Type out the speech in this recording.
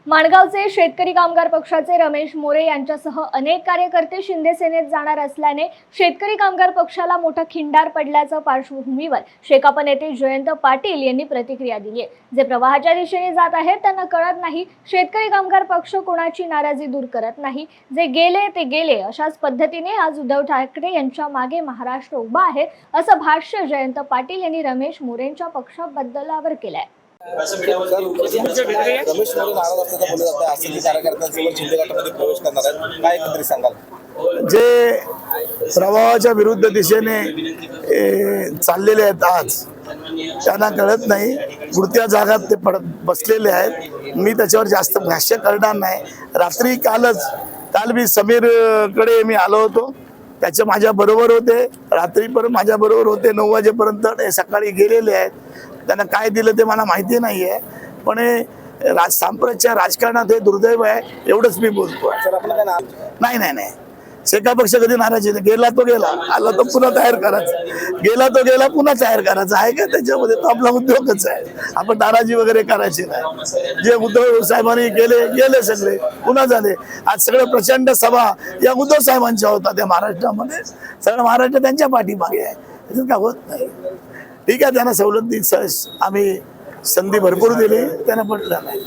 माणगावचे शेतकरी कामगार पक्षाचे रमेश मोरे यांच्यासह अनेक कार्यकर्ते शिंदे सेनेत जाणार असल्याने शेतकरी कामगार पक्षाला मोठा खिंडार पडल्याच्या पार्श्वभूमीवर शेकाप नेते जयंत पाटील यांनी प्रतिक्रिया दिली आहे। जे प्रवाहाच्या दिशेने जात आहेत त्यांना कळत नाही, शेतकरी कामगार पक्ष कोणाची नाराजी दूर करत नाही, जे गेले ते गेले अशाच पद्धतीने आज उद्धव ठाकरे यांच्या मागे महाराष्ट्र उभा आहे असं भाष्य जयंत पाटील यांनी रमेश मोरेंच्या पक्षाबद्दलावर केलंय। रमेश मोरे नाराज असल्याचं बोललं जातं, असंही कार्यकर्त्यांसोबत शिंदे गटामध्ये प्रवेश करणार आहेत, काय एकंदरीत सांगाल? जे प्रवाहाच्या विरुद्ध दिशेने चाललेले आहेत आज त्यांना कळत नाही, पुढच्या जागात ते बसलेले आहेत। मी त्याच्यावर जास्त भाष्य करणार नाही। रात्री काल मी समीर कडे मी आलो होतो, त्याचे माझ्या बरोबर होते, रात्री पण माझ्या बरोबर होते 9 वाजेपर्यंत। ते सकाळी गेलेले आहेत, त्यांना काय दिलं ते मला माहिती नाहीये, पण सांप्रतच्या राजकारणात हे दुर्दैव आहे, एवढंच मी बोलतो। नाही शेका पक्ष कधी नाराज आहे? गेला तो गेला, आला तो पुन्हा तयार करायचा, गेला तो गेला पुन्हा तयार करायचा आहे का त्याच्यामध्ये? तो आपला उद्योगच आहे, आपण नाराजी वगैरे करायची नाही। जे उद्धव साहेबांनी गेले सगळे पुन्हा झाले। आज सगळं प्रचंड सभा या उद्धव साहेबांच्या होता त्या महाराष्ट्रामध्ये, सगळं महाराष्ट्र त्यांच्या पाठीमागे आहे, त्याच्यात काय होत नाही। ठीक आहे, त्यांना सवलत आम्ही संधी भरपूर दिली, त्यांना पटलं नाही।